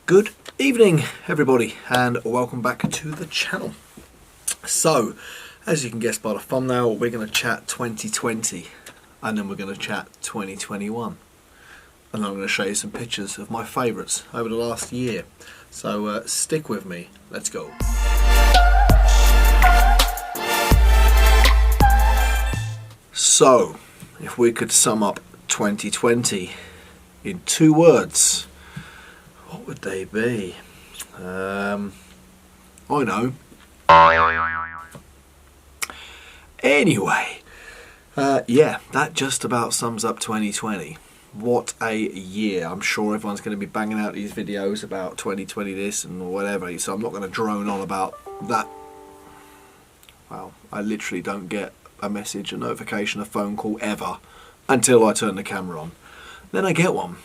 Good evening everybody and welcome back to the channel. So as you can guess by the thumbnail, we're going to chat 2020 and then we're going to chat 2021 and I'm going to show you some pictures of my favourites over the last year. So stick with me, let's go. So if we could sum up 2020 in 2 words, what would they be? I know. Anyway, yeah, that just about sums up 2020. What a year. I'm sure everyone's going to be banging out these videos about 2020 this and whatever, so I'm not going to drone on about that. Well, I literally don't get a message, a notification, a phone call ever until I turn the camera on. Then I get one.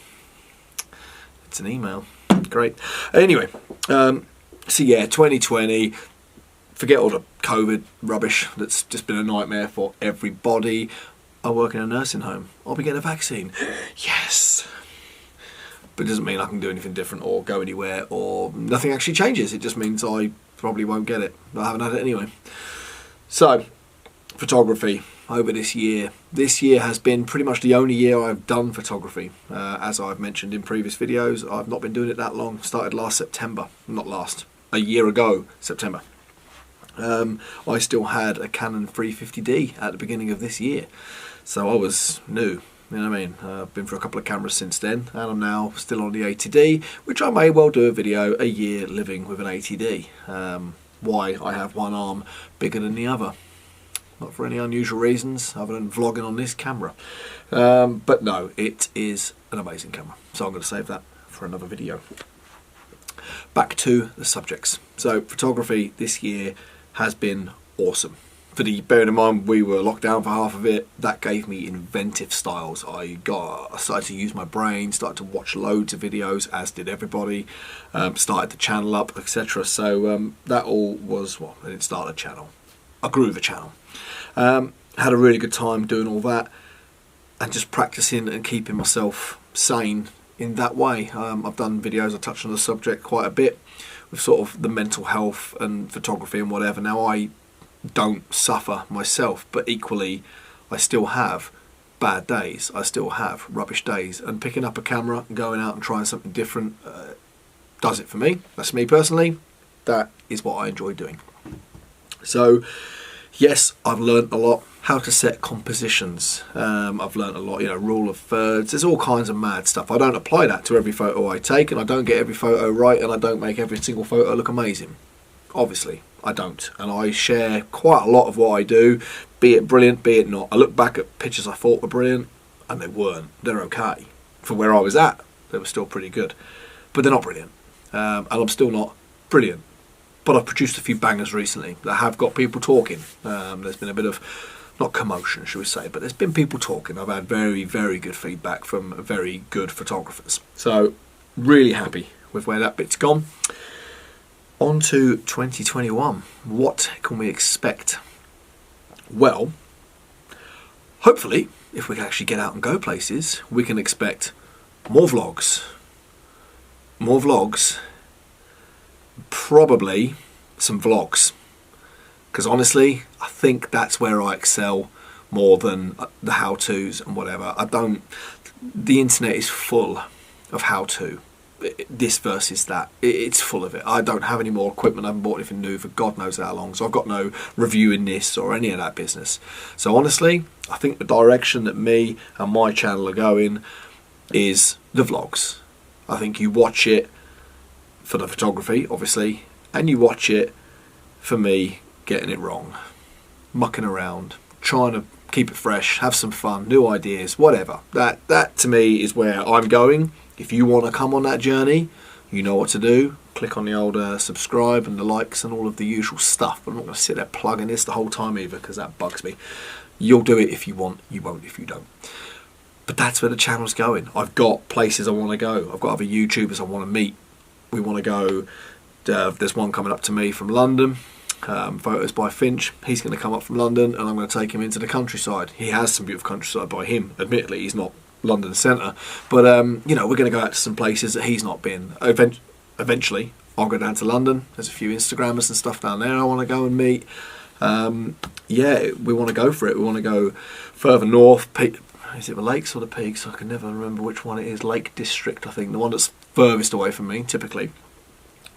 It's an email. Great. Anyway, so yeah, 2020, forget all the COVID rubbish that's just been a nightmare for everybody. I work in a nursing home. I'll be getting a vaccine. Yes. But it doesn't mean I can do anything different or go anywhere or nothing actually changes. It just means I probably won't get it. I haven't had it anyway. So, photography over this year. This year has been pretty much the only year I've done photography. As I've mentioned in previous videos, I've not been doing it that long. Started last September. Not last. A year ago, September. I still had a Canon 350D at the beginning of this year. So I was new. You know what I mean? I've been through a couple of cameras since then, and I'm now still on the 80D, which I may well do a video, a year living with an 80D. Why I have one arm bigger than the other. Not for any unusual reasons other than vlogging on this camera. But no, it is an amazing camera. So I'm going to save that for another video. Back to the subjects. So photography this year has been awesome. Bearing in mind we were locked down for half of it, that gave me inventive styles. I started to use my brain, started to watch loads of videos, as did everybody. Started the channel up, etc. So that all was, well, I didn't start a channel. I grew the channel. Had a really good time doing all that and just practicing and keeping myself sane in that way. I've done videos, I touched on the subject quite a bit with sort of the mental health and photography and whatever. Now I don't suffer myself, but equally I still have bad days. I still have rubbish days, and picking up a camera and going out and trying something different does it for me. That's me personally. That is what I enjoy doing. So yes, I've learned a lot. How to set compositions. I've learned a lot, rule of thirds. There's all kinds of mad stuff. I don't apply that to every photo I take, and I don't get every photo right, and I don't make every single photo look amazing. Obviously, I don't. And I share quite a lot of what I do, be it brilliant, be it not. I look back at pictures I thought were brilliant, and they weren't. They're okay. For where I was at, they were still pretty good. But they're not brilliant. And I'm still not brilliant. But I've produced a few bangers recently that have got people talking. There's been a bit of, not commotion should we say, but there's been people talking. I've had very, very good feedback from very good photographers. So really happy with where that bit's gone. On to 2021. What can we expect? Well, hopefully, if we can actually get out and go places, we can expect more vlogs. More vlogs. Probably some vlogs, because honestly I think that's where I excel more than the how-tos and whatever. The internet is full of how-to, this versus that. It's full of it. I don't have any more equipment. I haven't bought anything new for God knows how long, so I've got no reviewing this or any of that business. So honestly, I think the direction that me and my channel are going is the vlogs. I think you watch it for the photography, obviously, and you watch it for me getting it wrong, mucking around, trying to keep it fresh, have some fun, new ideas, whatever. That to me is where I'm going. If you want to come on that journey, you know what to do. Click on the old subscribe and the likes and all of the usual stuff. But I'm not going to sit there plugging this the whole time either, because that bugs me. You'll do it if you want, you won't if you don't. But that's where the channel's going. I've got places I want to go. I've got other YouTubers I want to meet. We want to go, there's one coming up to me from London, photos by Finch. He's going to come up from London and I'm going to take him into the countryside. He has some beautiful countryside by him. Admittedly, he's not London centre, but we're going to go out to some places that he's not been. eventually I'll go down to London. There's a few Instagrammers and stuff down there I want to go and meet. Yeah, we want to go for it. We want to go further north. Is it the lakes or the peaks? I can never remember which one it is. Lake District, I think, the one that's furthest away from me, typically.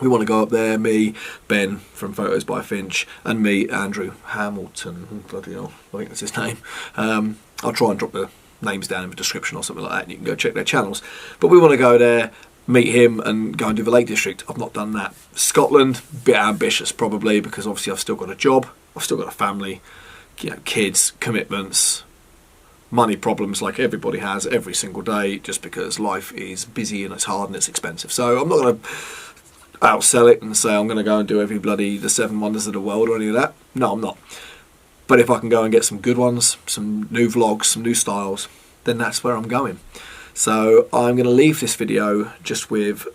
We want to go up there, me, Ben from Photos by Finch, and me, Andrew Hamilton. Bloody hell, I think that's his name. I'll try and drop the names down in the description or something like that, and you can go check their channels. But we want to go there, meet him, and go and do the Lake District. I've not done that. Scotland, bit ambitious probably, because obviously I've still got a job, I've still got a family, you know, kids, commitments, money problems like everybody has every single day, just because life is busy and it's hard and it's expensive. So I'm not going to outsell it and say I'm going to go and do the 7 wonders of the world or any of that. No, I'm not. But if I can go and get some good ones, some new vlogs, some new styles, then that's where I'm going. So I'm going to leave this video just with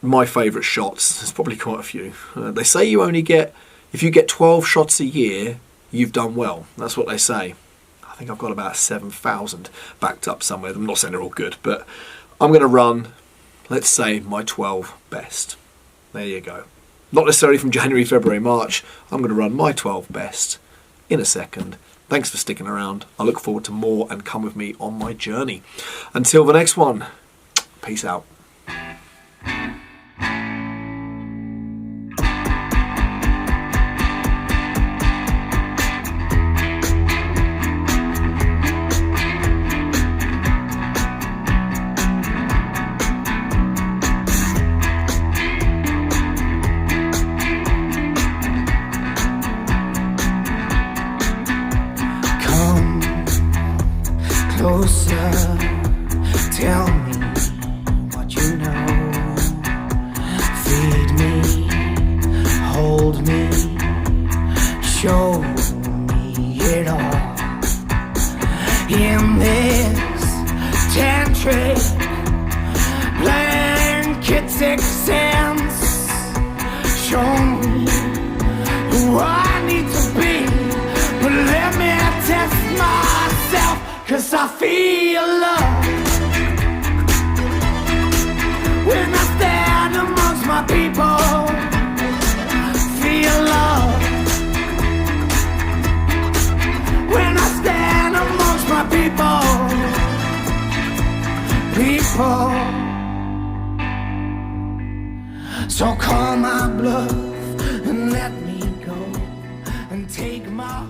my favourite shots. There's probably quite a few. They say if you get 12 shots a year, you've done well. That's what they say. I think I've got about 7,000 backed up somewhere. I'm not saying they're all good, but I'm going to run, let's say, my 12 best. There you go. Not necessarily from January, February, March. I'm going to run my 12 best in a second. Thanks for sticking around. I look forward to more, and come with me on my journey. Until the next one, peace out. Closer, tell me what you know. Feed me, hold me, show me it all. In this tantric blanketic sense, show me who I need to be, but let me test myself. 'Cause I feel love when I stand amongst my people. Feel love when I stand amongst my people. So call my bluff and let me go and take my